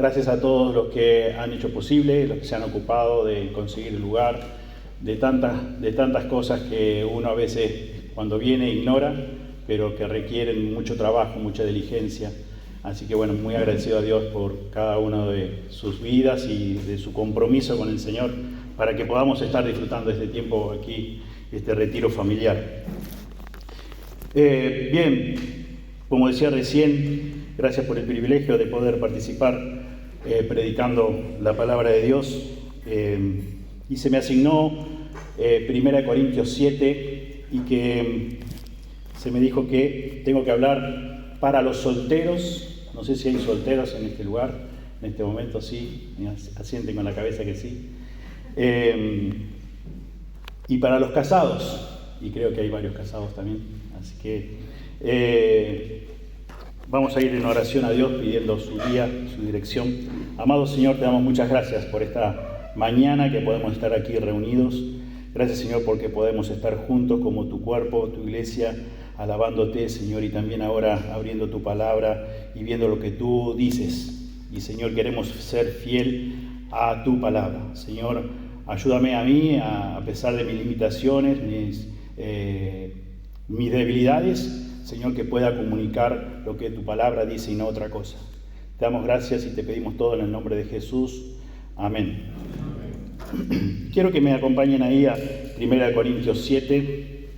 Gracias a todos los que han hecho posible, los que se han ocupado de conseguir el lugar, de tantas cosas que uno a veces cuando viene ignora, pero que requieren mucho trabajo, mucha diligencia. Así que bueno, muy agradecido a Dios por cada una de sus vidas y de su compromiso con el Señor para que podamos estar disfrutando este tiempo aquí, este retiro familiar. Bien, como decía recién, gracias por el privilegio de poder participar predicando la palabra de Dios. Y se me asignó 1 Corintios 7 y que se me dijo que tengo que hablar para los solteros. No sé si hay solteros en este lugar, en este momento sí, asienten con la cabeza que sí. Y para los casados, y creo que hay varios casados también, así que vamos a ir en oración a Dios pidiendo su guía, su dirección. Amado Señor, te damos muchas gracias por esta mañana que podemos estar aquí reunidos. Gracias, Señor, porque podemos estar juntos como tu cuerpo, tu iglesia, alabándote, Señor, y también ahora abriendo tu palabra y viendo lo que tú dices. Y, Señor, queremos ser fiel a tu palabra. Señor, ayúdame a mí, a pesar de mis limitaciones, mis debilidades, Señor, que pueda comunicar lo que tu palabra dice y no otra cosa. Te damos gracias y te pedimos todo en el nombre de Jesús. Amén. Quiero que me acompañen ahí a 1 Corintios 7.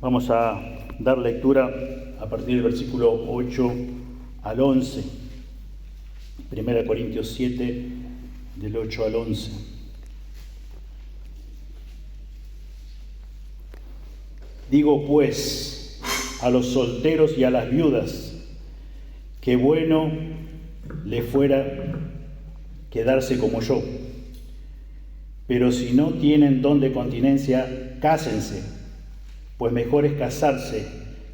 Vamos a dar lectura a partir del versículo 8 al 11. 1 Corintios 7, del 8 al 11. Digo pues a los solteros y a las viudas, que bueno le fuera quedarse como yo. Pero si no tienen don de continencia, cásense, pues mejor es casarse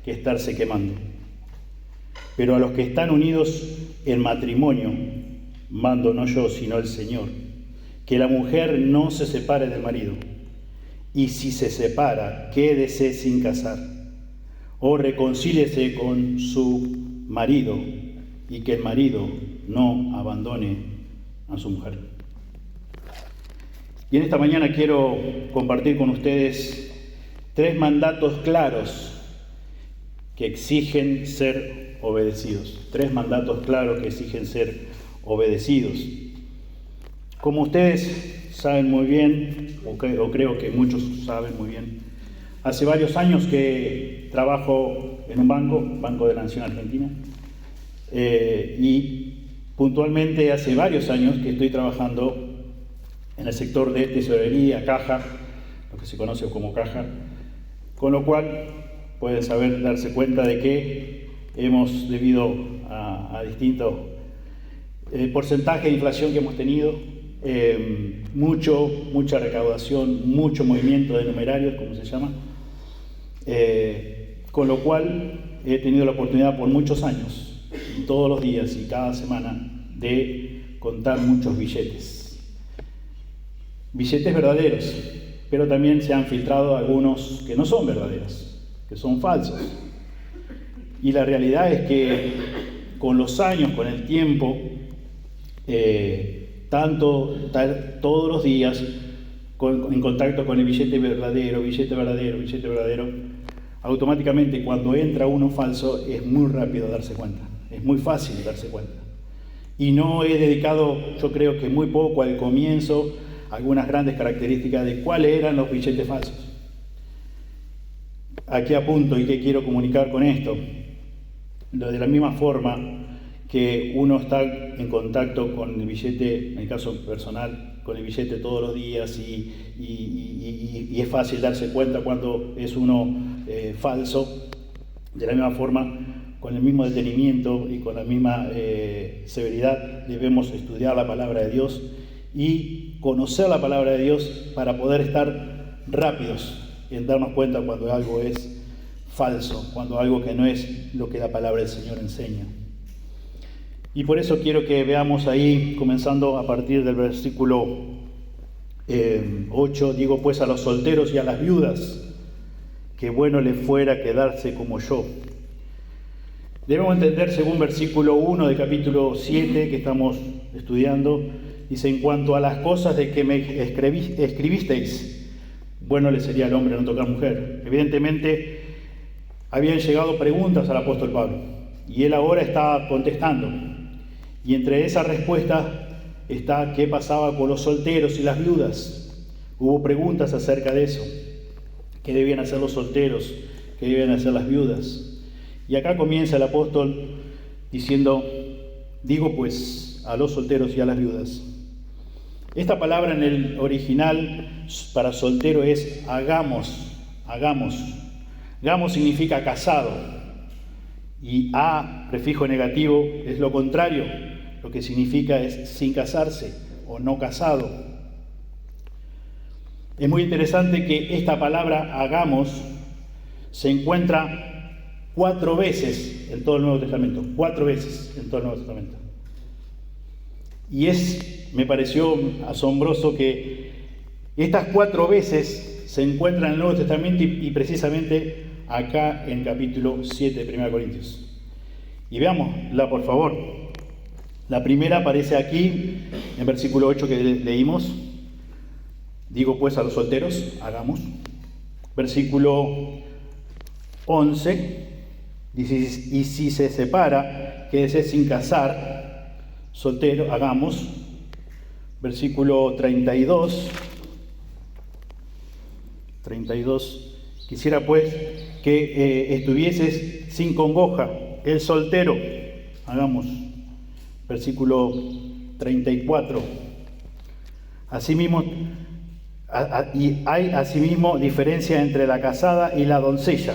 que estarse quemando. Pero a los que están unidos en matrimonio, mando no yo, sino el Señor, que la mujer no se separe del marido. Y si se separa, quédese sin casar, o reconcíliese con su marido, y que el marido no abandone a su mujer. Y en esta mañana quiero compartir con ustedes 3 mandatos claros que exigen ser obedecidos. 3 mandatos claros que exigen ser obedecidos. Como ustedes saben muy bien, o creo que muchos saben muy bien, hace varios años que trabajo en un banco de la Nación Argentina, y puntualmente hace varios años que estoy trabajando en el sector de tesorería, caja, lo que se conoce como caja, con lo cual pueden darse cuenta de que hemos, debido a distintos porcentajes de inflación que hemos tenido, mucha recaudación, mucho movimiento de numerarios, como se llama, con lo cual he tenido la oportunidad por muchos años, todos los días y cada semana, de contar muchos billetes verdaderos, pero también se han filtrado algunos que no son verdaderos, que son falsos. Y la realidad es que con los años, con el tiempo, estar todos los días en contacto con el billete verdadero, automáticamente cuando entra uno falso es muy rápido darse cuenta, es muy fácil darse cuenta. Y no he dedicado, yo creo que muy poco al comienzo, algunas grandes características de cuáles eran los billetes falsos. Aquí apunto y qué quiero comunicar con esto. De la misma forma que uno está en contacto con el billete, en el caso personal, con el billete todos los días y es fácil darse cuenta cuando es uno falso, de la misma forma, con el mismo detenimiento y con la misma severidad debemos estudiar la palabra de Dios y conocer la palabra de Dios para poder estar rápidos en darnos cuenta cuando algo es falso, cuando algo que no es lo que la palabra del Señor enseña. Y por eso quiero que veamos ahí, comenzando a partir del versículo 8, digo pues a los solteros y a las viudas, que bueno les fuera quedarse como yo. Debemos entender, según versículo 1 de capítulo 7 que estamos estudiando, dice: en cuanto a las cosas de que me escribisteis, bueno le sería al hombre no tocar mujer. Evidentemente, habían llegado preguntas al apóstol Pablo, y él ahora está contestando. Y entre esas respuestas está qué pasaba con los solteros y las viudas. Hubo preguntas acerca de eso. ¿Qué debían hacer los solteros? ¿Qué debían hacer las viudas? Y acá comienza el apóstol diciendo: digo pues a los solteros y a las viudas. Esta palabra en el original para soltero es agamos. Gamos significa casado, y a, prefijo negativo, es lo contrario. Lo que significa es sin casarse o no casado. Es muy interesante que esta palabra agamos se encuentra 4 veces en todo el Nuevo Testamento. 4 veces en todo el Nuevo Testamento. Y me pareció asombroso que estas 4 veces se encuentran en el Nuevo Testamento y precisamente acá en capítulo 7 de 1 Corintios. Y veámosla, por favor. La primera aparece aquí en versículo 8 que leímos. Digo pues a los solteros, hagamos. Versículo 11 dice: y si se separa, quédese sin casar, soltero, hagamos. Versículo 32, quisiera pues que estuvieses sin congoja, el soltero, hagamos. Versículo 34, asimismo, y hay asimismo diferencia entre la casada y la doncella.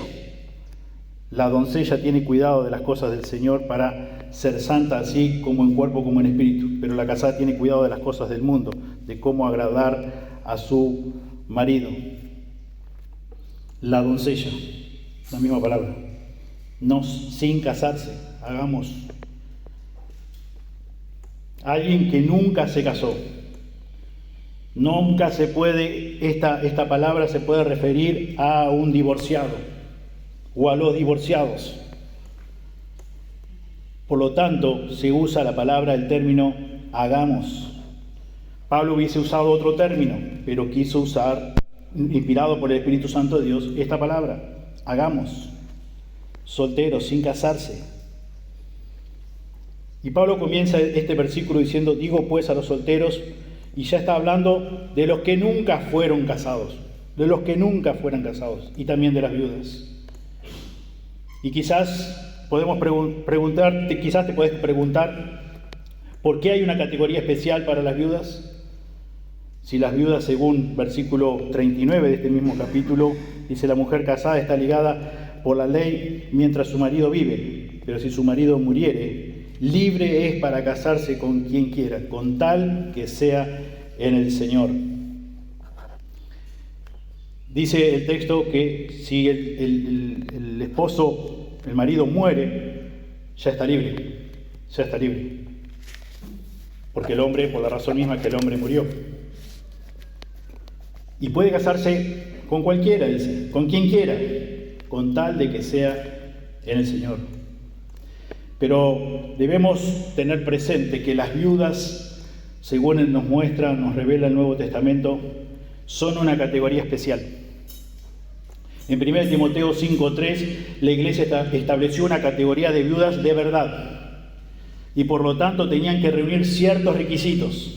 La doncella tiene cuidado de las cosas del Señor para ser santa, así como en cuerpo como en espíritu. Pero la casada tiene cuidado de las cosas del mundo, de cómo agradar a su marido. La doncella, la misma palabra. No sin casarse, hagamos. Alguien que nunca se casó. Nunca se puede, esta palabra se puede referir a un divorciado o a los divorciados. Por lo tanto, se usa la palabra, el término hagamos. Pablo hubiese usado otro término, pero quiso usar, inspirado por el Espíritu Santo de Dios, esta palabra, hagamos. Solteros, sin casarse. Y Pablo comienza este versículo diciendo: digo pues a los solteros, y ya está hablando de los que nunca fueron casados, y también de las viudas. Y quizás podemos preguntarte, quizás te puedes preguntar, ¿por qué hay una categoría especial para las viudas? Si las viudas, según versículo 39 de este mismo capítulo, dice: la mujer casada está ligada por la ley mientras su marido vive, pero si su marido muriere, libre es para casarse con quien quiera, con tal que sea en el Señor. Dice el texto que si el esposo, el marido muere, ya está libre. Porque el hombre, por la razón misma que el hombre murió. Y puede casarse con cualquiera, dice, con quien quiera, con tal de que sea en el Señor. Pero debemos tener presente que las viudas, según Él nos muestra, nos revela el Nuevo Testamento, son una categoría especial. En 1 Timoteo 5:3, la Iglesia estableció una categoría de viudas de verdad, y por lo tanto tenían que reunir ciertos requisitos.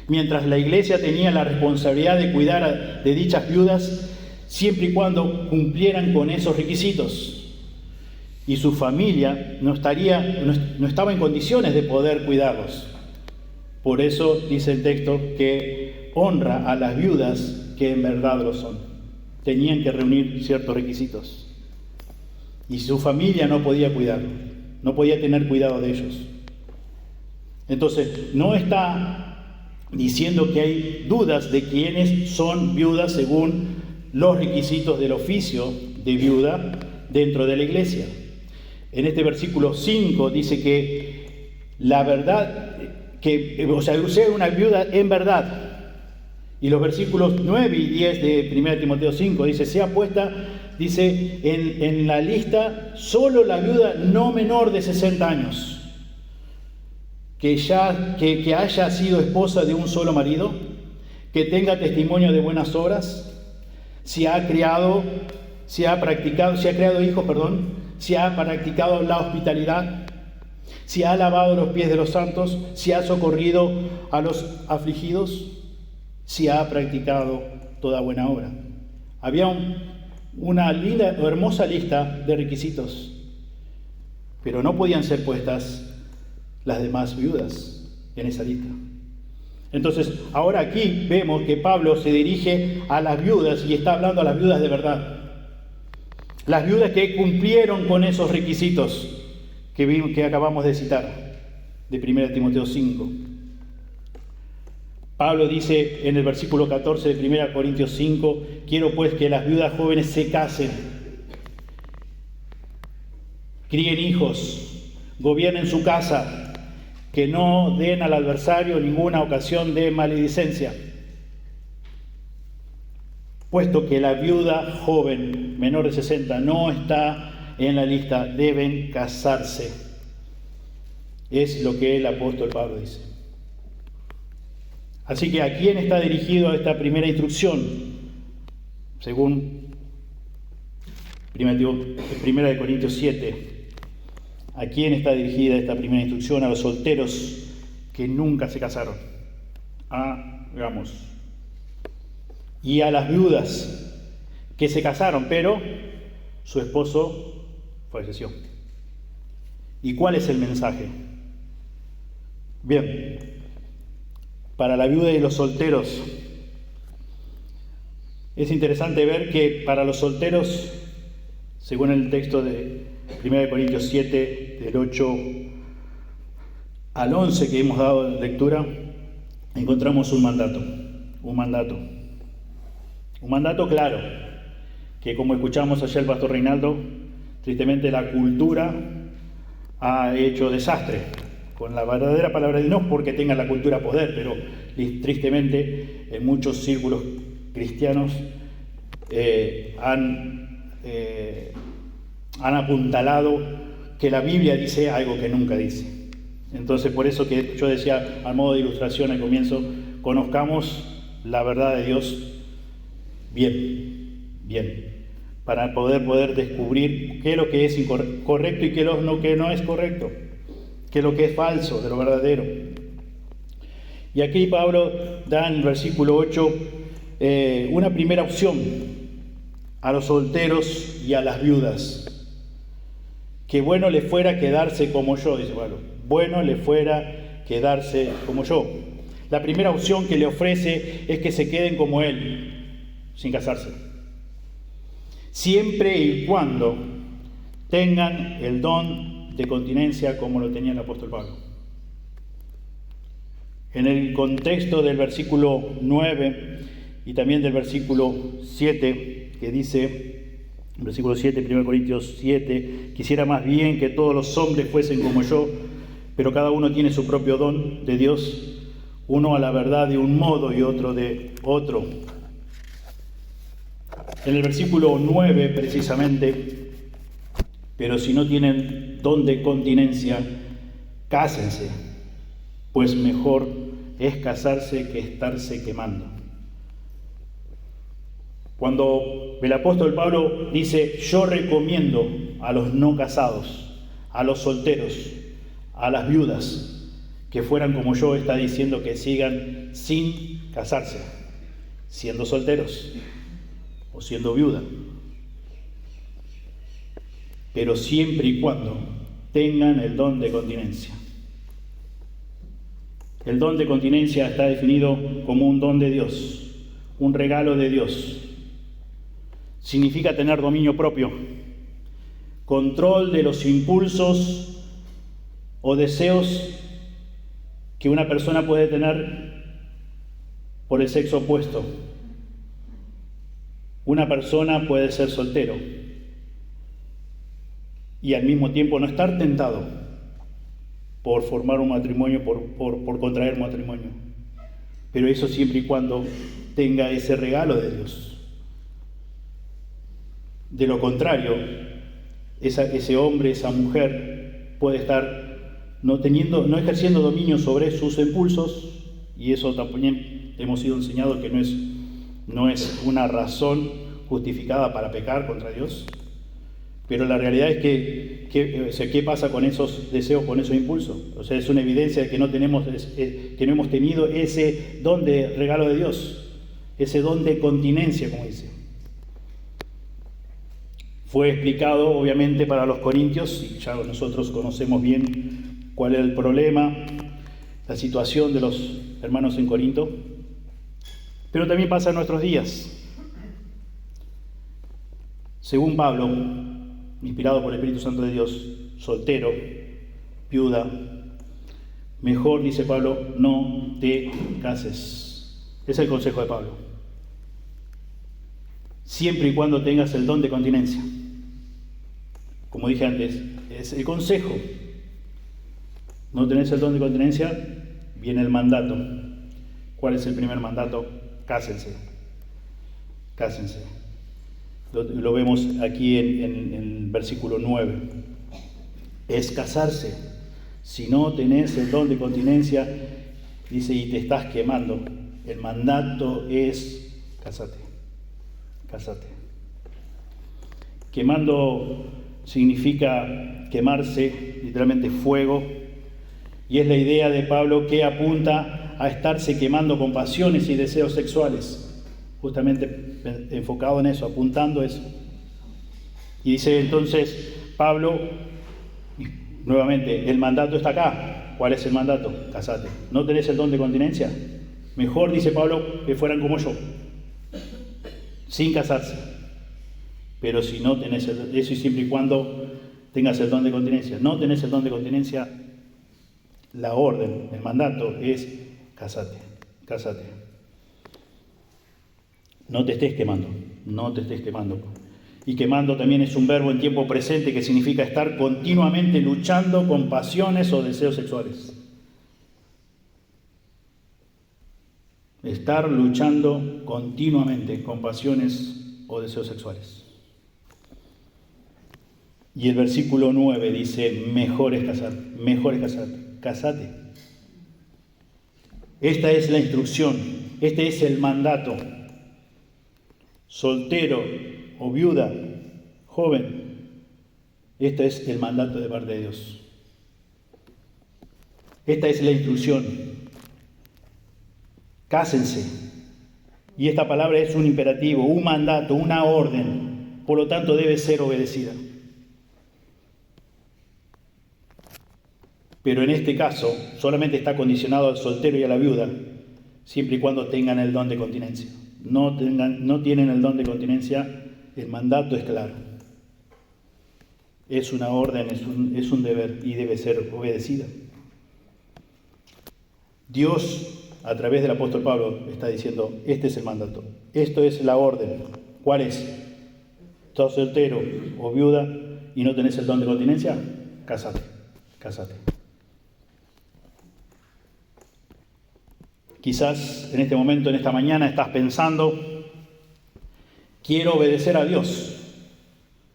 Mientras la Iglesia tenía la responsabilidad de cuidar de dichas viudas, siempre y cuando cumplieran con esos requisitos. Y su familia no estaba en condiciones de poder cuidarlos. Por eso dice el texto que honra a las viudas que en verdad lo son. Tenían que reunir ciertos requisitos. Y su familia no podía cuidarlo, no podía tener cuidado de ellos. Entonces, no está diciendo que hay dudas de quiénes son viudas según los requisitos del oficio de viuda dentro de la iglesia. En este versículo 5 dice que la verdad, sea una viuda en verdad. Y los versículos 9 y 10 de 1 Timoteo 5 dice: sea puesta dice en la lista, solo la viuda no menor de 60 años, que haya sido esposa de un solo marido, que tenga testimonio de buenas obras, si ha creado hijos, si ha practicado la hospitalidad, si ha lavado los pies de los santos, si ha socorrido a los afligidos, si ha practicado toda buena obra. Había una linda, hermosa lista de requisitos, pero no podían ser puestas las demás viudas en esa lista. Entonces, ahora aquí vemos que Pablo se dirige a las viudas y está hablando a las viudas de verdad. Las viudas que cumplieron con esos requisitos que acabamos de citar, de 1 Timoteo 5. Pablo dice en el versículo 14 de 1 Corintios 5, quiero pues que las viudas jóvenes se casen, críen hijos, gobiernen su casa, que no den al adversario ninguna ocasión de maledicencia, puesto que la viuda joven menor de 60 no está en la lista, deben casarse. Es lo que el apóstol Pablo dice. Así que ¿a quién está dirigido esta primera instrucción? Según 1 Corintios 7. ¿A quién está dirigida esta primera instrucción? A los solteros que nunca se casaron. Veamos. Y a las viudas que se casaron, pero su esposo falleció. ¿Y cuál es el mensaje? Bien, para la viuda y los solteros, es interesante ver que para los solteros, según el texto de 1 Corintios 7, del 8 al 11 que hemos dado de lectura, encontramos un mandato claro, que como escuchamos ayer el pastor Reinaldo, tristemente la cultura ha hecho desastre con la verdadera palabra de Dios, no porque tenga la cultura poder, pero tristemente en muchos círculos cristianos han apuntalado que la Biblia dice algo que nunca dice. Entonces, por eso que yo decía, al modo de ilustración al comienzo, conozcamos la verdad de Dios bien, para poder descubrir qué es lo que es correcto y qué es lo que no es correcto, qué es lo que es falso de lo verdadero. Y aquí Pablo da en el versículo 8 una primera opción a los solteros y a las viudas. Que bueno le fuera quedarse como yo, dice Pablo. Bueno le fuera quedarse como yo. La primera opción que le ofrece es que se queden como él, sin casarse. Siempre y cuando tengan el don de continencia como lo tenía el apóstol Pablo. En el contexto del versículo 9 y también del versículo 7, que dice... Versículo 7, 1 Corintios 7, quisiera más bien que todos los hombres fuesen como yo, pero cada uno tiene su propio don de Dios, uno a la verdad de un modo y otro de otro. En el versículo 9 precisamente, pero si no tienen don de continencia, cásense, pues mejor es casarse que estarse quemando. Cuando el apóstol Pablo dice, yo recomiendo a los no casados, a los solteros, a las viudas, que fueran como yo, está diciendo que sigan sin casarse, siendo solteros o siendo viuda. Pero siempre y cuando tengan el don de continencia. El don de continencia está definido como un don de Dios, un regalo de Dios. Significa tener dominio propio, control de los impulsos o deseos que una persona puede tener por el sexo opuesto. Una persona puede ser soltero y al mismo tiempo no estar tentado por formar un matrimonio, por contraer matrimonio. Pero eso siempre y cuando tenga ese regalo de Dios. De lo contrario, ese hombre, esa mujer puede estar no ejerciendo dominio sobre sus impulsos, y eso también hemos sido enseñados que no es una razón justificada para pecar contra Dios. Pero la realidad es ¿qué pasa con esos deseos, con esos impulsos? O sea, es una evidencia de que no hemos tenido ese don de regalo de Dios, ese don de continencia, como dice. Fue explicado, obviamente, para los corintios, y ya nosotros conocemos bien cuál era el problema, la situación de los hermanos en Corinto, pero también pasa en nuestros días. Según Pablo, inspirado por el Espíritu Santo de Dios, soltero, viuda, mejor, dice Pablo, no te cases. Es el consejo de Pablo. Siempre y cuando tengas el don de continencia. Como dije antes, es el consejo. No tenés el don de continencia, viene el mandato. ¿Cuál es el primer mandato? Cásense. Cásense. Lo vemos aquí en el versículo 9. Es casarse. Si no tenés el don de continencia, dice, y te estás quemando, el mandato es cásate. Cásate. Quemando significa quemarse, literalmente fuego, y es la idea de Pablo que apunta a estarse quemando con pasiones y deseos sexuales, justamente enfocado en eso, apuntando eso. Y dice entonces Pablo, nuevamente, el mandato está acá. ¿Cuál es el mandato? Casate. ¿No tenés el don de continencia? Mejor, dice Pablo, que fueran como yo, sin casarse. Pero si no tenés eso, y siempre y cuando tengas el don de continencia. No tenés el don de continencia, la orden, el mandato es casate, casate. No te estés quemando, no te estés quemando. Y quemando también es un verbo en tiempo presente que significa estar continuamente luchando con pasiones o deseos sexuales. Estar luchando continuamente con pasiones o deseos sexuales. Y el versículo 9 dice, mejor es casar, casate. Esta es la instrucción, este es el mandato. Soltero o viuda, joven, este es el mandato de parte de Dios. Esta es la instrucción. Cásense. Y esta palabra es un imperativo, un mandato, una orden, por lo tanto debe ser obedecida. Pero en este caso solamente está condicionado al soltero y a la viuda, siempre y cuando tengan el don de continencia. No tienen el don de continencia, el mandato es claro. Es una orden, es un deber y debe ser obedecida. Dios, a través del apóstol Pablo, está diciendo, este es el mandato, esto es la orden. ¿Cuál es? ¿Estás soltero o viuda y no tenés el don de continencia? Cásate, cásate. Quizás en este momento, en esta mañana, estás pensando, quiero obedecer a Dios,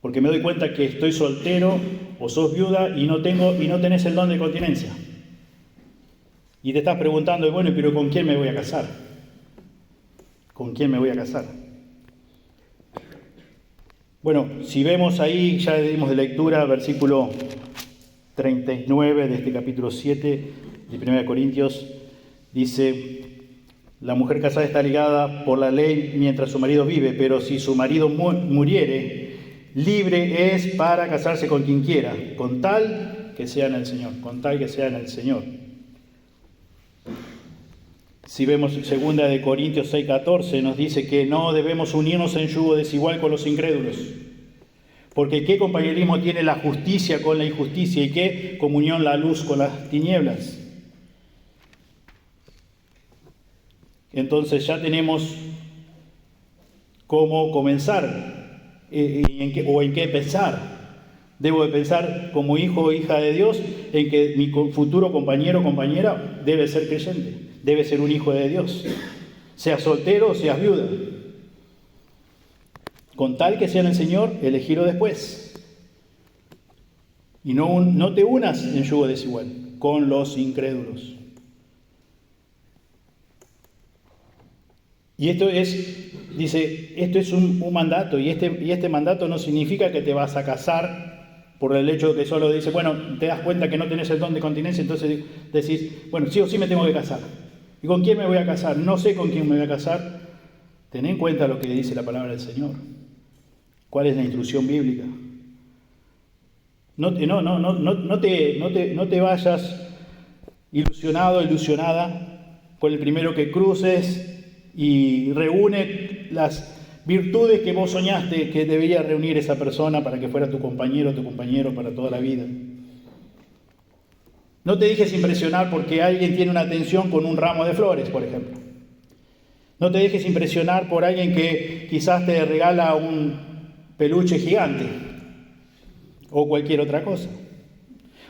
porque me doy cuenta que estoy soltero o sos viuda y no tenés el don de continencia. Y te estás preguntando, bueno, pero ¿con quién me voy a casar? ¿Con quién me voy a casar? Bueno, si vemos ahí, ya le dimos de lectura, versículo 39 de este capítulo 7 de 1 Corintios, dice, la mujer casada está ligada por la ley mientras su marido vive, pero si su marido muriere, libre es para casarse con quien quiera, con tal que sea en el Señor, con tal que sea en el Señor. Si vemos 2 Corintios 6:14, nos dice que no debemos unirnos en yugo desigual con los incrédulos, porque ¿qué compañerismo tiene la justicia con la injusticia y qué comunión la luz con las tinieblas? Entonces ya tenemos cómo comenzar en qué pensar. Debo de pensar como hijo o hija de Dios en que mi futuro compañero o compañera debe ser creyente, debe ser un hijo de Dios, seas soltero o seas viuda. con tal que sea en el Señor, elegirlo después. Y no te unas en yugo desigual con los incrédulos. Y esto es un mandato, y este mandato no significa que te vas a casar por el hecho de que solo dice, bueno, te das cuenta que no tenés el don de continencia, entonces decís, bueno, sí o sí me tengo que casar. ¿Y con quién me voy a casar? No sé con quién me voy a casar. Ten en cuenta lo que dice la palabra del Señor. ¿Cuál es la instrucción bíblica? No te vayas ilusionado, ilusionada con el primero que cruces y reúne las virtudes que vos soñaste que debería reunir esa persona para que fuera tu compañero para toda la vida. No te dejes impresionar porque alguien tiene una atención con un ramo de flores, por ejemplo. No te dejes impresionar por alguien que quizás te regala un peluche gigante o cualquier otra cosa.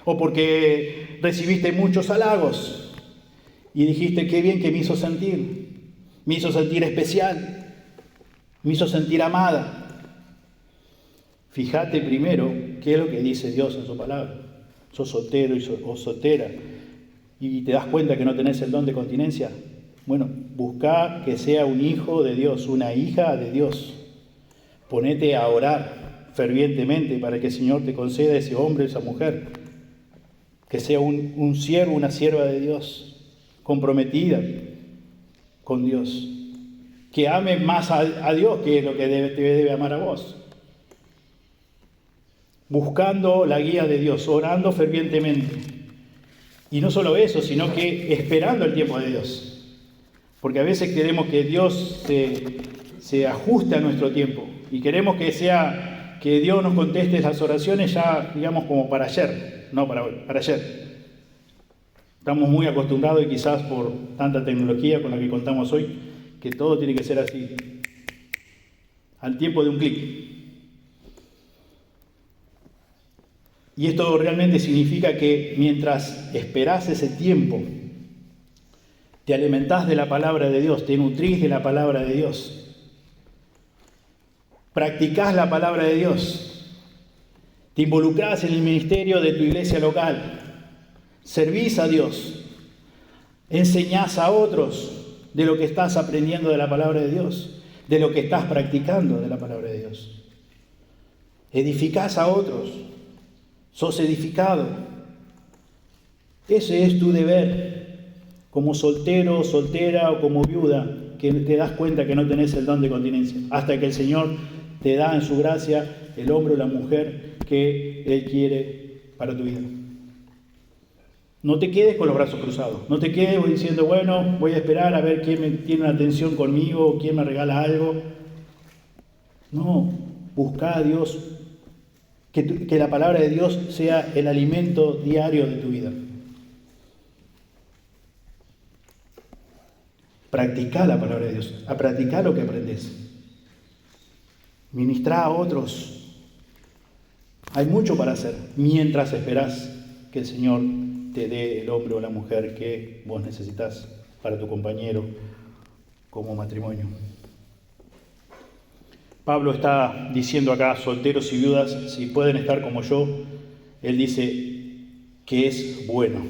O porque recibiste muchos halagos y dijiste qué bien que me hizo sentir especial, me hizo sentir amada. Fíjate primero qué es lo que dice Dios en su palabra. Sos soltero o soltera y te das cuenta que no tenés el don de continencia. Bueno, buscá que sea un hijo de Dios, una hija de Dios. Ponete a orar fervientemente para que el Señor te conceda ese hombre, esa mujer. Que sea un siervo, una sierva de Dios, comprometida con Dios. Que ame más a Dios que lo que te debe amar a vos. Buscando la guía de Dios, orando fervientemente. Y no solo eso, sino que esperando el tiempo de Dios. Porque a veces queremos que Dios se ajuste a nuestro tiempo. Y queremos que Dios nos conteste las oraciones ya, digamos, como para ayer. No para hoy, para ayer. Estamos muy acostumbrados y quizás por tanta tecnología con la que contamos hoy, que todo tiene que ser así. Al tiempo de un clic. Y esto realmente significa que mientras esperás ese tiempo, te alimentás de la palabra de Dios, te nutrís de la palabra de Dios, practicás la palabra de Dios, te involucrás en el ministerio de tu iglesia local, servís a Dios, enseñás a otros de lo que estás aprendiendo de la palabra de Dios, de lo que estás practicando de la palabra de Dios. Edificás a otros. Sos edificado. Ese es tu deber, como soltero, soltera o como viuda, que te das cuenta que no tenés el don de continencia, hasta que el Señor te da en su gracia el hombre o la mujer que Él quiere para tu vida. No te quedes con los brazos cruzados, no te quedes diciendo, bueno, voy a esperar a ver quién tiene una atención conmigo o quién me regala algo. No, busca a Dios. Que la palabra de Dios sea el alimento diario de tu vida. Practica la palabra de Dios, a practicar lo que aprendes. Ministrá a otros. Hay mucho para hacer mientras esperás que el Señor te dé el hombre o la mujer que vos necesitas para tu compañero como matrimonio. Pablo está diciendo acá, solteros y viudas, si pueden estar como yo, él dice que es bueno,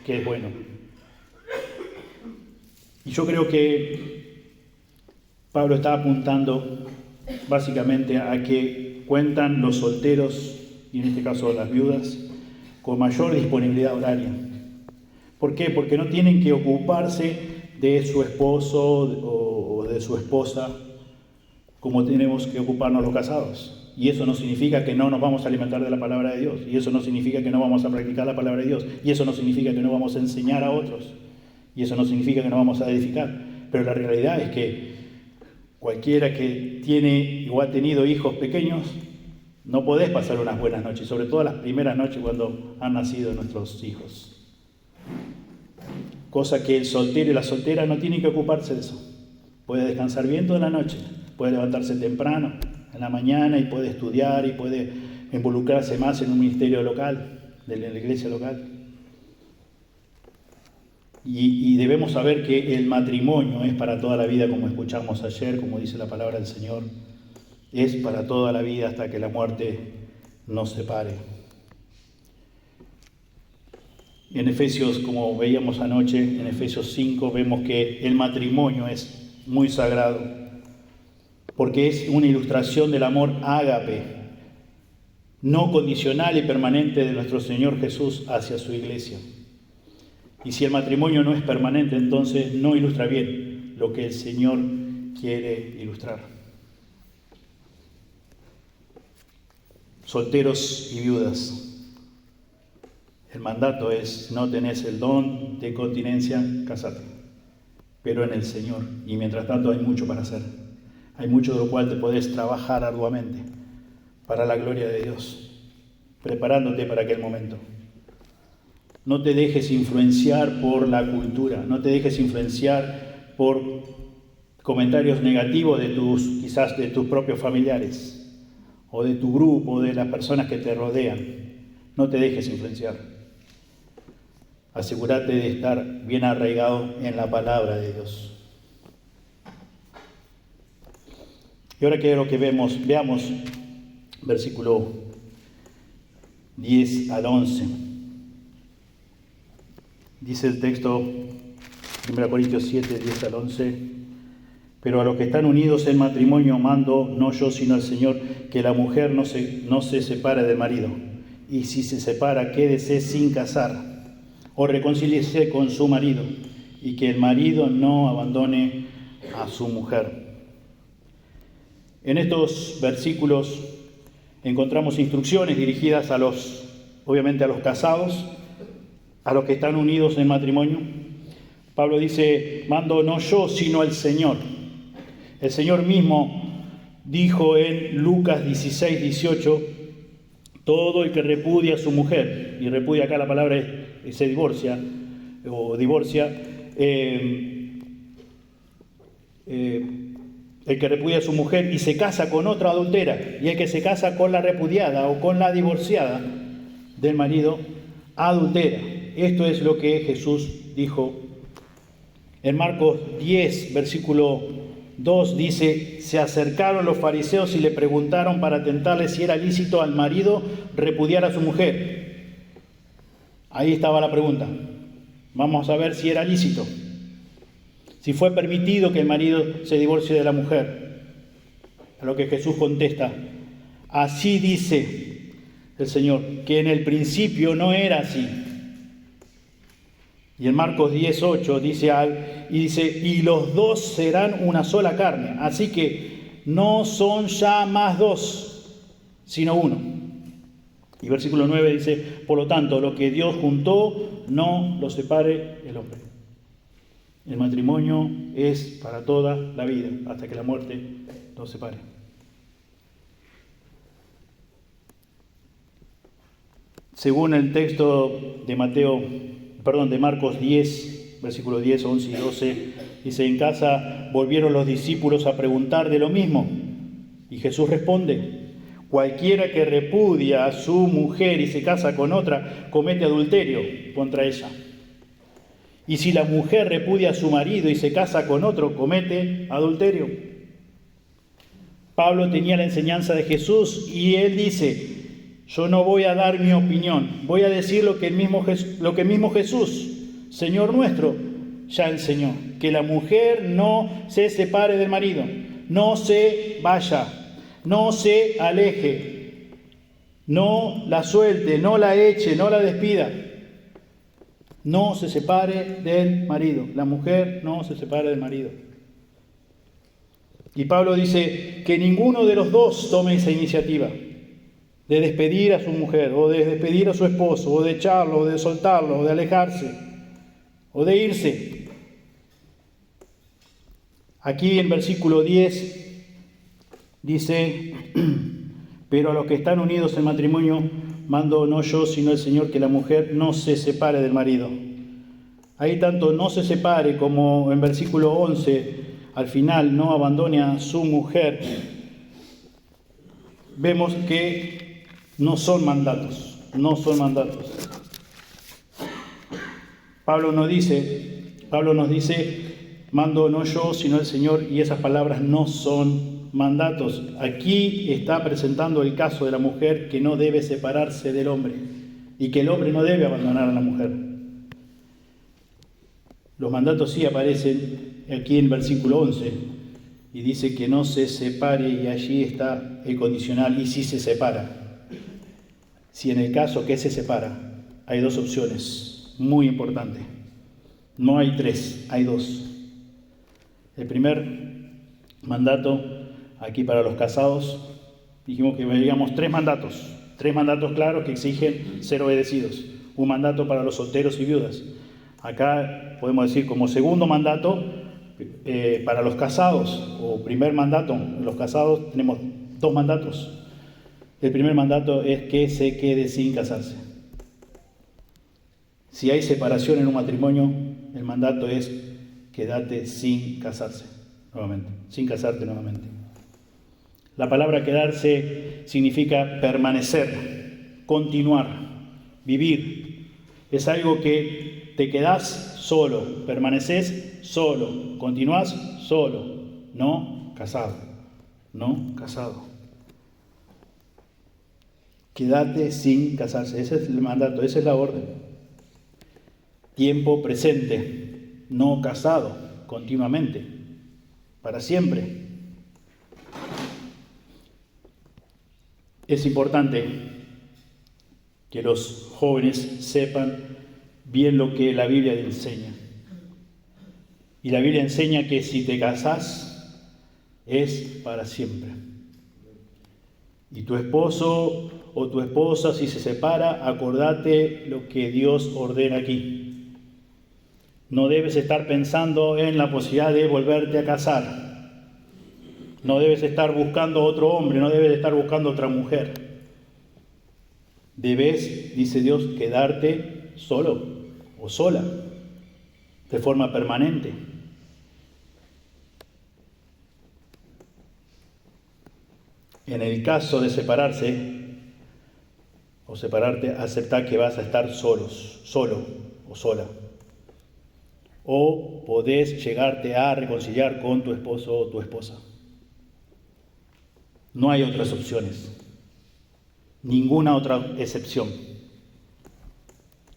que es bueno. Y yo creo que Pablo está apuntando básicamente a que cuentan los solteros, y en este caso las viudas, con mayor disponibilidad horaria. ¿Por qué? Porque no tienen que ocuparse de su esposo o de su esposa como tenemos que ocuparnos los casados. Y eso no significa que no nos vamos a alimentar de la palabra de Dios. Y eso no significa que no vamos a practicar la palabra de Dios. Y eso no significa que no vamos a enseñar a otros. Y eso no significa que no vamos a edificar. Pero la realidad es que cualquiera que tiene o ha tenido hijos pequeños, no podés pasar unas buenas noches, sobre todo las primeras noches cuando han nacido nuestros hijos. Cosa que el soltero y la soltera no tienen que ocuparse de eso. Puede descansar bien toda la noche. Puede levantarse temprano, en la mañana, y puede estudiar y puede involucrarse más en un ministerio local, de la iglesia local. Y debemos saber que el matrimonio es para toda la vida, como escuchamos ayer, como dice la palabra del Señor. es para toda la vida hasta que la muerte nos separe. En Efesios, como veíamos anoche, en Efesios 5, vemos que el matrimonio es muy sagrado, porque es una ilustración del amor ágape, no condicional y permanente de nuestro Señor Jesús hacia su iglesia. Y si el matrimonio no es permanente, entonces no ilustra bien lo que el Señor quiere ilustrar. Solteros y viudas. El mandato es: no tenés el don de continencia, casate, pero en el Señor. Y mientras tanto hay mucho para hacer. Hay mucho de lo cual te podés trabajar arduamente para la gloria de Dios, preparándote para aquel momento. No te dejes influenciar por la cultura, no te dejes influenciar por comentarios negativos quizás de tus propios familiares, o de tu grupo, o de las personas que te rodean. No te dejes influenciar. Asegúrate de estar bien arraigado en la palabra de Dios. Y ahora quiero que veamos versículo 10 al 11. Dice el texto, 1 Corintios 7, 10 al 11: pero a los que están unidos en matrimonio mando, no yo sino el Señor, que la mujer no se separe del marido, y si se separa, quédese sin casar, o reconcíliese con su marido, y que el marido no abandone a su mujer. En estos versículos encontramos instrucciones dirigidas obviamente a los casados, a los que están unidos en matrimonio. Pablo dice: mando no yo, sino el Señor. El Señor mismo dijo en Lucas 16, 18: todo el que repudia a su mujer, y repudia acá la palabra es se divorcia, o divorcia, el que repudia a su mujer y se casa con otra adultera, y el que se casa con la repudiada o con la divorciada del marido, adultera. Esto es lo que Jesús dijo. En Marcos 10, versículo 2 dice: se acercaron los fariseos y le preguntaron para tentarle si era lícito al marido repudiar a su mujer. Ahí estaba la pregunta. Vamos a ver si era lícito, si fue permitido que el marido se divorcie de la mujer. A lo que Jesús contesta: así dice el Señor, que en el principio no era así. Y en Marcos 10:8 dice: y los dos serán una sola carne. Así que no son ya más dos, sino uno. Y versículo 9 dice: por lo tanto, lo que Dios juntó, no lo separe el hombre. El matrimonio es para toda la vida, hasta que la muerte nos separe. Según el texto de Marcos 10, versículos 10, 11 y 12, dice: en casa volvieron los discípulos a preguntar de lo mismo. Y Jesús responde: cualquiera que repudia a su mujer y se casa con otra, comete adulterio contra ella. Y si la mujer repudia a su marido y se casa con otro, comete adulterio. Pablo tenía la enseñanza de Jesús y él dice: yo no voy a dar mi opinión, voy a decir lo que mismo Jesús, Señor nuestro, ya enseñó: que la mujer no se separe del marido, no se vaya, no se aleje, no la suelte, no la eche, no la despida. No se separe del marido. La mujer no se separe del marido. Y Pablo dice que ninguno de los dos tome esa iniciativa de despedir a su mujer, o de despedir a su esposo, o de echarlo, o de soltarlo, o de alejarse, o de irse. Aquí en versículo 10 dice: pero a los que están unidos en matrimonio mando no yo, sino el Señor, que la mujer no se separe del marido. Ahí tanto no se separe como en versículo 11, al final, no abandone a su mujer. Vemos que no son mandatos. Pablo nos dice, mando no yo, sino el Señor, y esas palabras no son mandatos. Aquí está presentando el caso de la mujer que no debe separarse del hombre y que el hombre no debe abandonar a la mujer. Los mandatos sí aparecen aquí en versículo 11 y dice que no se separe, y allí está el condicional, y si se separa. Si en el caso que se separa, hay dos opciones muy importantes. No hay tres, hay dos. El primer mandato, aquí para los casados, dijimos que veíamos tres mandatos claros que exigen ser obedecidos. Un mandato para los solteros y viudas. Acá podemos decir como segundo mandato para los casados, o primer mandato. Los casados tenemos dos mandatos. El primer mandato es que se quede sin casarse. Si hay separación en un matrimonio, el mandato es quédate sin casarse nuevamente, sin casarte nuevamente. La palabra quedarse significa permanecer, continuar, vivir. Es algo que te quedás solo, permaneces solo, continúas solo, no casado, no casado. Quédate sin casarse, ese es el mandato, esa es la orden. Tiempo presente, no casado, continuamente, para siempre. Es importante que los jóvenes sepan bien lo que la Biblia enseña. Y la Biblia enseña que si te casás es para siempre. Y tu esposo o tu esposa, si se separa, acordate lo que Dios ordena aquí. No debes estar pensando en la posibilidad de volverte a casar. No debes estar buscando otro hombre, no debes estar buscando otra mujer. Debes, dice Dios, quedarte solo o sola, de forma permanente. En el caso de separarse o separarte, acepta que vas a estar solo o sola. O podés llegarte a reconciliar con tu esposo o tu esposa. No hay otras opciones, ninguna otra excepción.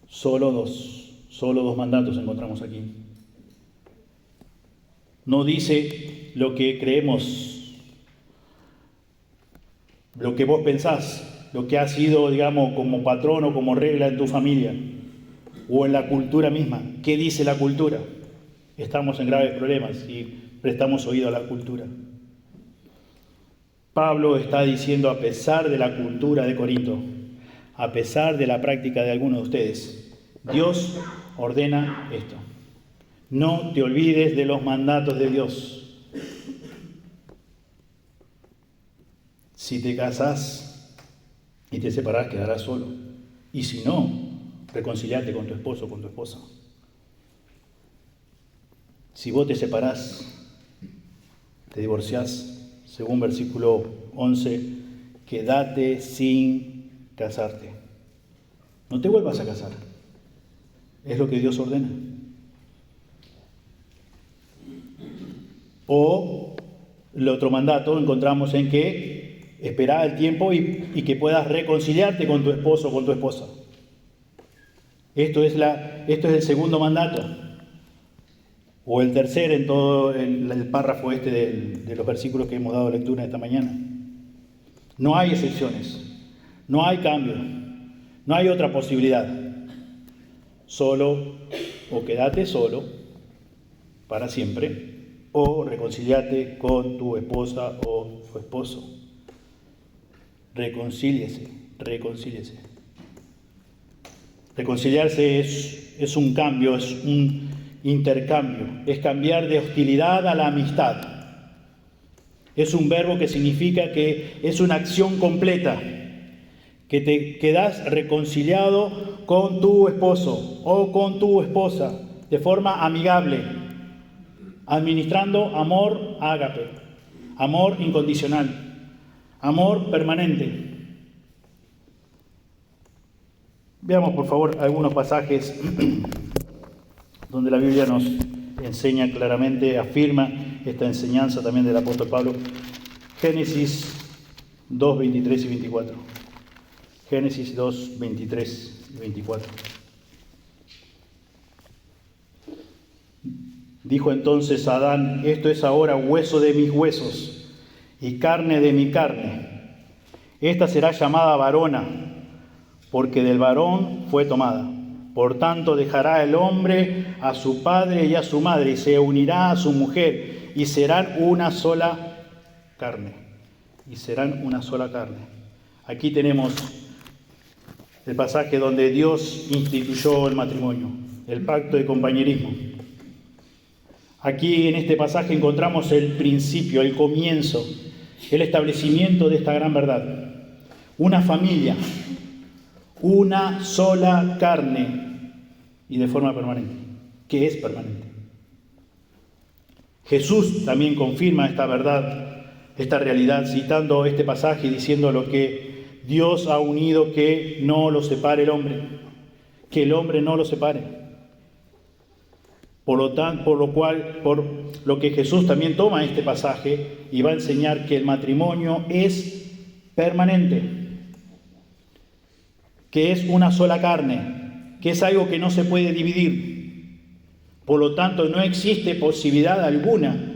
Solo dos mandatos encontramos aquí. No dice lo que creemos, lo que vos pensás, lo que ha sido, digamos, como patrón o como regla en tu familia o en la cultura misma. ¿Qué dice la cultura? Estamos en graves problemas si prestamos oído a la cultura. Pablo está diciendo, a pesar de la cultura de Corinto, a pesar de la práctica de algunos de ustedes, Dios ordena esto. No te olvides de los mandatos de Dios. Si te casás y te separás, quedarás solo. Y si no, reconciliate con tu esposo o con tu esposa. Si vos te separás, te divorciás, según versículo 11, quédate sin casarte. No te vuelvas a casar. Es lo que Dios ordena. O el otro mandato encontramos en que espera el tiempo y que puedas reconciliarte con tu esposo o con tu esposa. Esto es el segundo mandato. O el tercer en todo el párrafo de los versículos que hemos dado lectura esta mañana. No hay excepciones, no hay cambio, no hay otra posibilidad. Solo o quédate solo para siempre, o reconciliate con tu esposa o tu esposo. Reconcíliese. Reconciliarse es un cambio, es un intercambio, es cambiar de hostilidad a la amistad. Es un verbo que significa que es una acción completa, que te quedas reconciliado con tu esposo o con tu esposa de forma amigable, administrando amor ágape, amor incondicional, amor permanente. Veamos por favor algunos pasajes donde la Biblia nos enseña claramente, afirma esta enseñanza también del apóstol Pablo. Génesis 2, 23 y 24. Génesis 2, 23 y 24. Dijo entonces Adán: esto es ahora hueso de mis huesos y carne de mi carne. Esta será llamada varona, porque del varón fue tomada. Por tanto dejará el hombre a su padre y a su madre, y se unirá a su mujer, y serán una sola carne. Y serán una sola carne. Aquí tenemos el pasaje donde Dios instituyó el matrimonio, el pacto de compañerismo. Aquí en este pasaje encontramos el principio, el comienzo, el establecimiento de esta gran verdad. Una familia, una sola carne y de forma permanente, que es permanente. Jesús también confirma esta verdad, esta realidad, citando este pasaje y diciendo lo que Dios ha unido, que no lo separe el hombre, que el hombre no lo separe. Por lo que Jesús también toma este pasaje y va a enseñar que el matrimonio es permanente, que es una sola carne, que es algo que no se puede dividir. Por lo tanto, no existe posibilidad alguna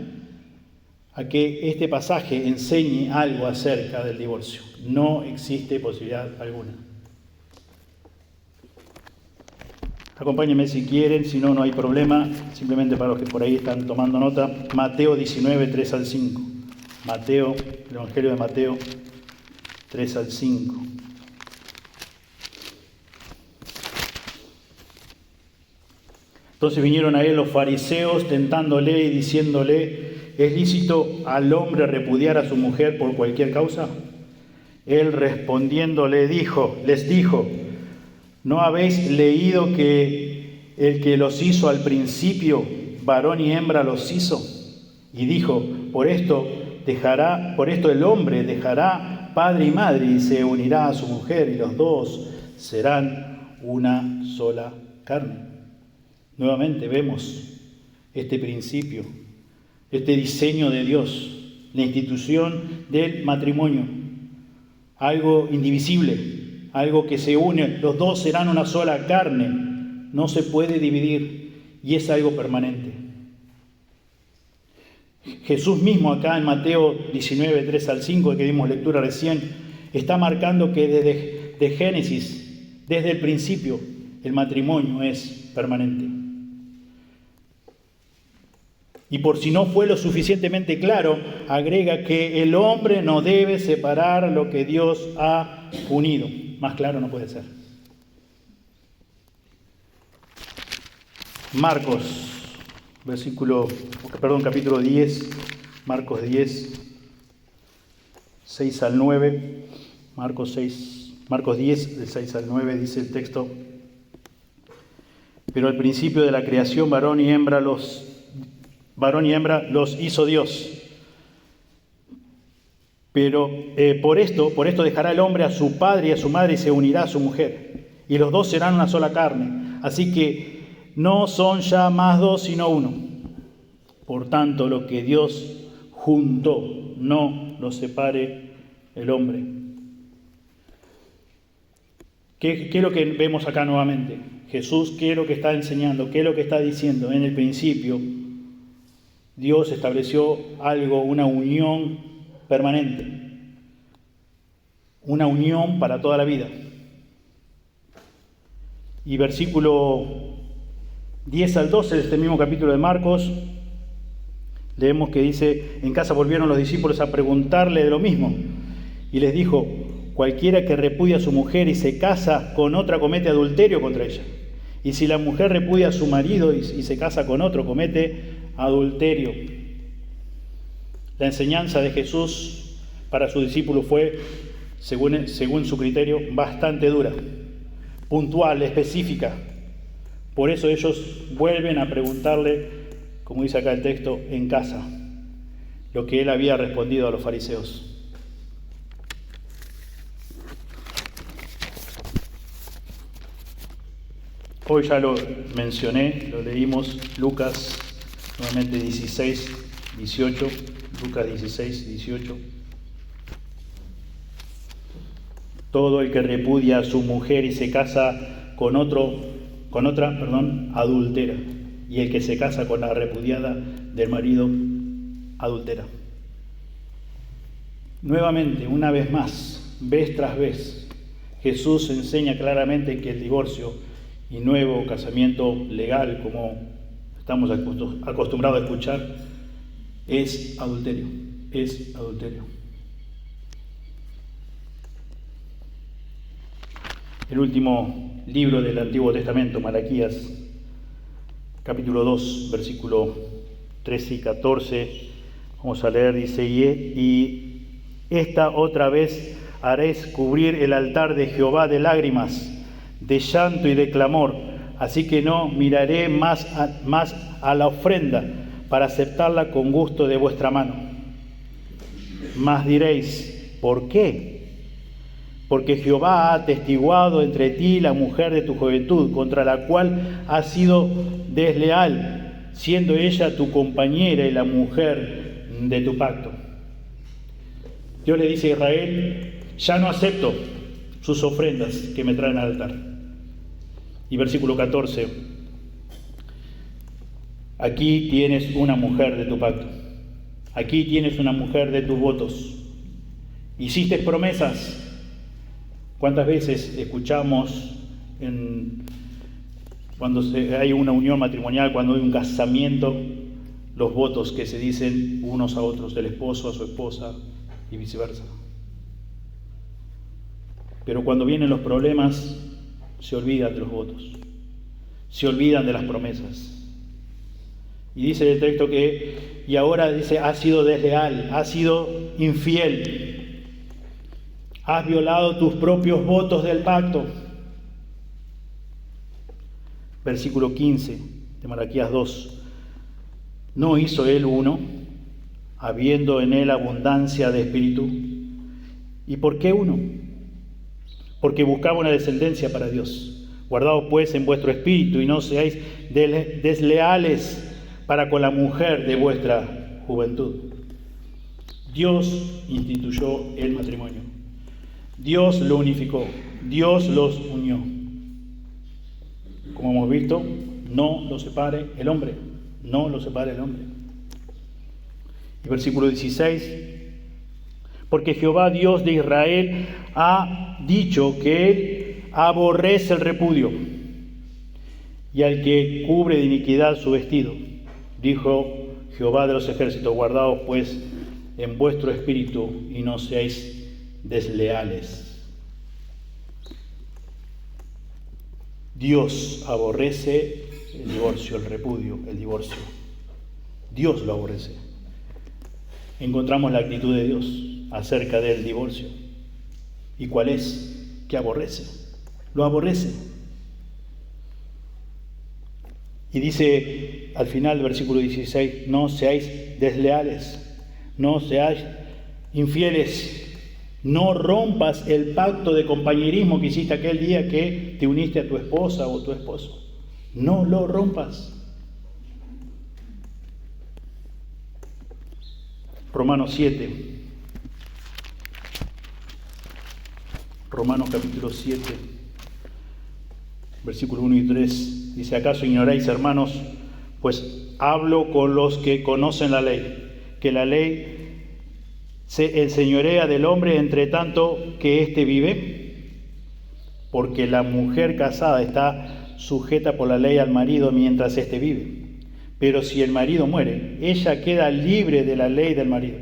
a que este pasaje enseñe algo acerca del divorcio. No existe posibilidad alguna. Acompáñenme si quieren, si no, no hay problema. Simplemente para los que por ahí están tomando nota. Mateo 19, 3 al 5. Mateo, el Evangelio de Mateo 3 al 5. Entonces vinieron a él los fariseos tentándole y diciéndole: ¿es lícito al hombre repudiar a su mujer por cualquier causa? Él respondiendo les dijo: ¿no habéis leído que el que los hizo al principio, varón y hembra los hizo? Y dijo: por esto el hombre dejará padre y madre y se unirá a su mujer, y los dos serán una sola carne. Nuevamente vemos este principio, este diseño de Dios, la institución del matrimonio, algo indivisible, algo que se une, los dos serán una sola carne, no se puede dividir y es algo permanente. Jesús mismo acá en Mateo 19, 3 al 5, que dimos lectura recién, está marcando que desde Génesis, desde el principio, el matrimonio es permanente. Y por si no fue lo suficientemente claro, agrega que el hombre no debe separar lo que Dios ha unido. Más claro no puede ser. Marcos, capítulo 10, Marcos 10, 6 al 9. Marcos 10, del 6 al 9, dice el texto: pero al principio de la creación, varón y hembra los hizo Dios. Pero por esto dejará el hombre a su padre y a su madre y se unirá a su mujer, y los dos serán una sola carne. Así que no son ya más dos, sino uno. Por tanto, lo que Dios juntó, no lo separe el hombre. ¿Qué es lo que vemos acá nuevamente? Jesús, ¿qué es lo que está enseñando? ¿Qué es lo que está diciendo? En el principio, Dios estableció algo, una unión permanente, una unión para toda la vida. Y versículo 10 al 12 de este mismo capítulo de Marcos, leemos que dice: en casa volvieron los discípulos a preguntarle de lo mismo, y les dijo: cualquiera que repudia a su mujer y se casa con otra comete adulterio contra ella. Y si la mujer repudia a su marido y se casa con otro, comete adulterio. La enseñanza de Jesús para sus discípulos fue, según su criterio, bastante dura, puntual, específica. Por eso ellos vuelven a preguntarle, como dice acá el texto, en casa, lo que él había respondido a los fariseos. Hoy ya lo mencioné, lo leímos, Lucas, nuevamente 16, 18, Lucas 16, 18. Todo el que repudia a su mujer y se casa con otra, adultera. Y el que se casa con la repudiada del marido, adultera. Nuevamente, una vez más, vez tras vez, Jesús enseña claramente que el divorcio y nuevo casamiento legal, como estamos acostumbrados a escuchar, es adulterio, es adulterio. El último libro del Antiguo Testamento, Malaquías, capítulo 2, versículo 13 y 14, vamos a leer, dice, y esta otra vez haréis cubrir el altar de Jehová de lágrimas, de llanto y de clamor, así que no miraré más a la ofrenda para aceptarla con gusto de vuestra mano. Mas diréis, ¿por qué? Porque Jehová ha atestiguado entre ti la mujer de tu juventud, contra la cual has sido desleal, siendo ella tu compañera y la mujer de tu pacto. Dios le dice a Israel, ya no acepto sus ofrendas que me traen al altar. Y versículo 14, aquí tienes una mujer de tu pacto, aquí tienes una mujer de tus votos, hiciste promesas. ¿Cuántas veces escuchamos cuando hay una unión matrimonial, cuando hay un casamiento, los votos que se dicen unos a otros, del esposo a su esposa y viceversa? Pero cuando vienen los problemas, se olvidan de los votos, se olvidan de las promesas. Y dice el texto y ahora dice, has sido desleal, has sido infiel. Has violado tus propios votos del pacto. Versículo 15 de Malaquías 2. ¿No hizo él uno, habiendo en él abundancia de espíritu? ¿Y por qué uno? Porque buscaba una descendencia para Dios. Guardaos pues en vuestro espíritu y no seáis desleales para con la mujer de vuestra juventud. Dios instituyó el matrimonio. Dios lo unificó, Dios los unió. Como hemos visto, no lo separe el hombre, no lo separe el hombre. Y versículo 16, porque Jehová Dios de Israel ha dicho que él aborrece el repudio y al que cubre de iniquidad su vestido. Dijo Jehová de los ejércitos, guardaos pues en vuestro espíritu y no seáis desleales. Dios aborrece el divorcio, el repudio, el divorcio. Dios lo aborrece. Encontramos la actitud de Dios acerca del divorcio. ¿Y cuál es? Que aborrece. Lo aborrece. Y dice al final del versículo 16, no seáis desleales, no seáis infieles. No rompas el pacto de compañerismo que hiciste aquel día que te uniste a tu esposa o tu esposo. No lo rompas. Romanos 7. Romanos capítulo 7, versículo 1 y 3. Dice, ¿acaso ignoráis, hermanos? Pues hablo con los que conocen la ley, que la ley se enseñorea del hombre entre tanto que éste vive, porque la mujer casada está sujeta por la ley al marido mientras éste vive. Pero si el marido muere, ella queda libre de la ley del marido.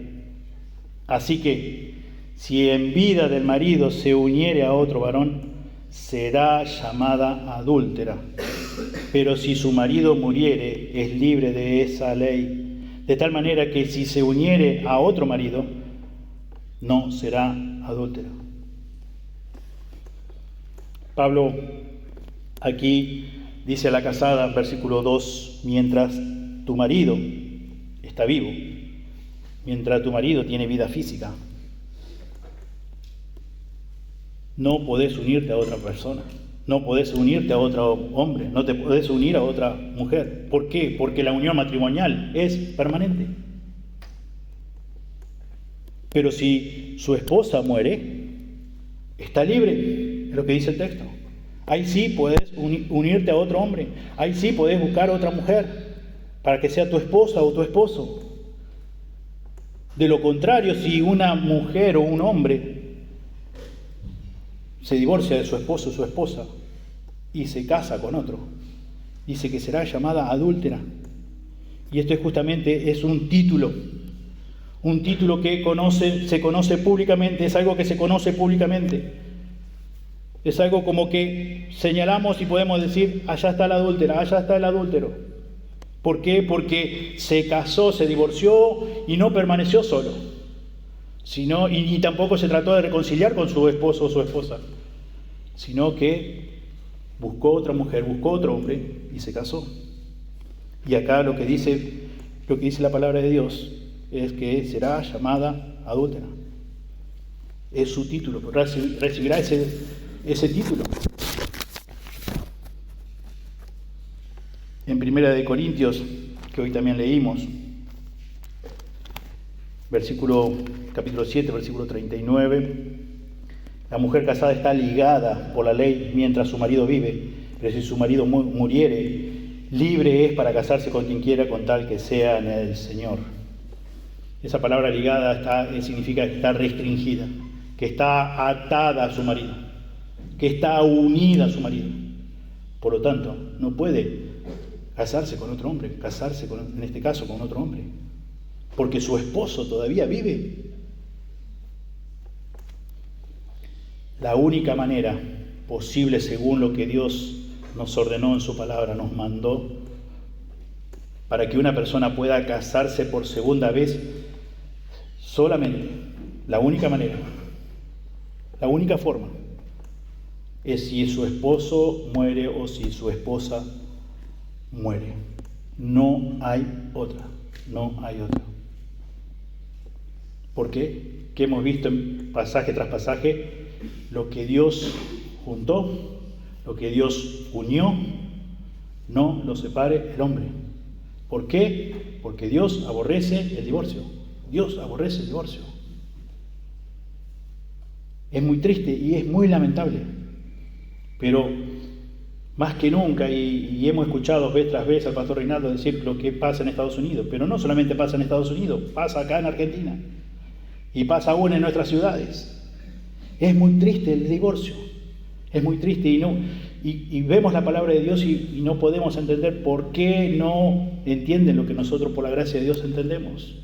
Así que, si en vida del marido se uniere a otro varón, será llamada adúltera. Pero si su marido muriere, es libre de esa ley. De tal manera que si se uniere a otro marido, no será adúltera. Pablo aquí dice a la casada, versículo 2, mientras tu marido está vivo, mientras tu marido tiene vida física, no podés unirte a otra persona, no podés unirte a otro hombre, no te podés unir a otra mujer. ¿Por qué? Porque la unión matrimonial es permanente. Pero si su esposa muere, Está libre, es lo que dice el texto. Ahí sí puedes unirte a otro hombre. Ahí sí puedes buscar a otra mujer para que sea tu esposa o tu esposo. De lo contrario, si una mujer o un hombre se divorcia de su esposo o su esposa y se casa con otro, dice que será llamada adúltera. Y esto justamente es un título que se conoce públicamente, es algo que se conoce públicamente. Es algo como que señalamos y podemos decir, allá está la adúltera, allá está el adúltero. ¿Por qué? Porque se casó, se divorció y no permaneció solo. Y tampoco se trató de reconciliar con su esposo o su esposa, sino que buscó otra mujer, buscó otro hombre y se casó. Y acá lo que dice la palabra de Dios es que será llamada adúltera. Es su título, recibirá ese título. En 1 Corintios, que hoy también leímos, capítulo 7, versículo 39, la mujer casada está ligada por la ley mientras su marido vive, pero si su marido muriere, libre es para casarse con quien quiera, con tal que sea en el Señor. Esa palabra ligada significa que está restringida, que está atada a su marido, que está unida a su marido. Por lo tanto, no puede casarse con otro hombre, en este caso con otro hombre, porque su esposo todavía vive. La única manera posible, según lo que Dios nos ordenó en su palabra, nos mandó, para que una persona pueda casarse por segunda vez, solamente, la única manera, la única forma, es si su esposo muere o si su esposa muere. No hay otra. ¿Por qué? Que hemos visto en pasaje tras pasaje, lo que Dios juntó, lo que Dios unió, no lo separe el hombre. ¿Por qué? Porque Dios aborrece el divorcio. Dios aborrece el divorcio. Es muy triste y es muy lamentable, pero más que nunca, y hemos escuchado vez tras vez al pastor Reinaldo decir lo que pasa en Estados Unidos, pero no solamente pasa en Estados Unidos, pasa acá en Argentina y pasa aún en nuestras ciudades. Es muy triste el divorcio, es muy triste y vemos la palabra de Dios y no podemos entender por qué no entienden lo que nosotros por la gracia de Dios entendemos.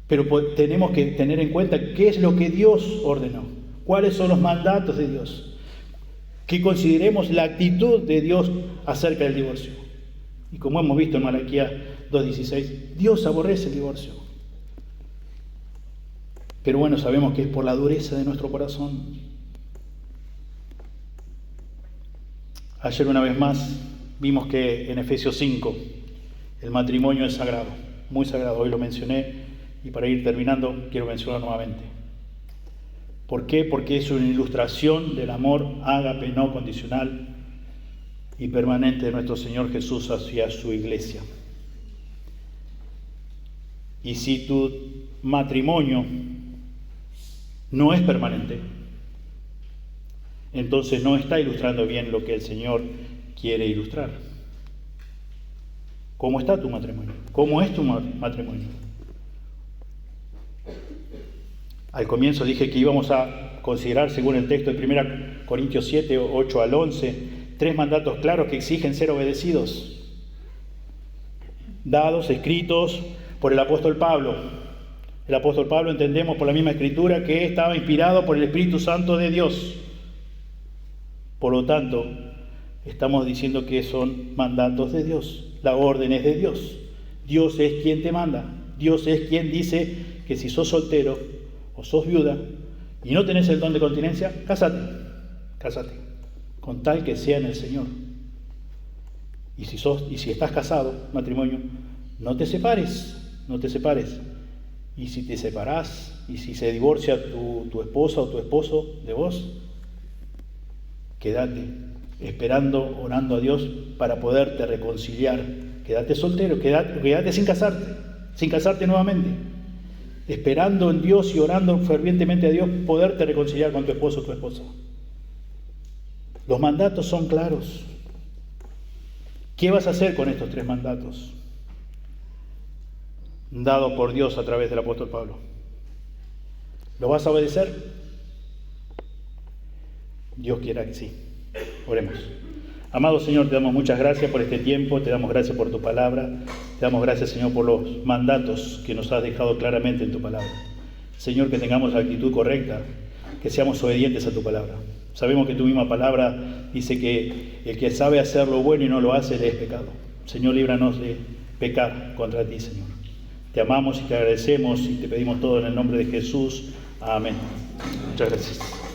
Pero tenemos que tener en cuenta qué es lo que Dios ordenó, cuáles son los mandatos de Dios, que consideremos la actitud de Dios acerca del divorcio. Y como hemos visto en Malaquías 2:16, Dios aborrece el divorcio. Pero bueno, sabemos que es por la dureza de nuestro corazón. Ayer una vez más vimos que en Efesios 5 el matrimonio es sagrado, muy sagrado. Hoy lo mencioné y para ir terminando quiero mencionarlo nuevamente. ¿Por qué? Porque es una ilustración del amor ágape, no condicional y permanente de nuestro Señor Jesús hacia su iglesia. Y si tu matrimonio no es permanente, entonces no está ilustrando bien lo que el Señor quiere ilustrar. ¿Cómo está tu matrimonio? ¿Cómo es tu matrimonio? Al comienzo dije que íbamos a considerar, según el texto de 1 Corintios 7, 8 al 11, 3 mandatos claros que exigen ser obedecidos, dados, escritos por el apóstol Pablo. El apóstol Pablo, entendemos por la misma escritura, que estaba inspirado por el Espíritu Santo de Dios. Por lo tanto, estamos diciendo que son mandatos de Dios, la orden es de Dios. Dios es quien te manda, Dios es quien dice que si sos soltero o sos viuda y no tenés el don de continencia, cásate, con tal que sea en el Señor. Y si estás casado, matrimonio, no te separes. Y si te separás, y si se divorcia tu esposa o tu esposo de vos, quédate esperando, orando a Dios para poderte reconciliar. Quédate soltero, quédate sin casarte nuevamente. esperando en Dios y orando fervientemente a Dios, poderte reconciliar con tu esposo o tu esposa. Los mandatos son claros. ¿Qué vas a hacer con estos 3 mandatos dados por Dios a través del apóstol Pablo? ¿Lo vas a obedecer? Dios quiera que sí. Oremos. Amado Señor, te damos muchas gracias por este tiempo, te damos gracias por tu palabra, te damos gracias, Señor, por los mandatos que nos has dejado claramente en tu palabra. Señor, que tengamos la actitud correcta, que seamos obedientes a tu palabra. Sabemos que tu misma palabra dice que el que sabe hacer lo bueno y no lo hace, le es pecado. Señor, líbranos de pecar contra ti, Señor. Te amamos y te agradecemos y te pedimos todo en el nombre de Jesús. Amén. Muchas gracias.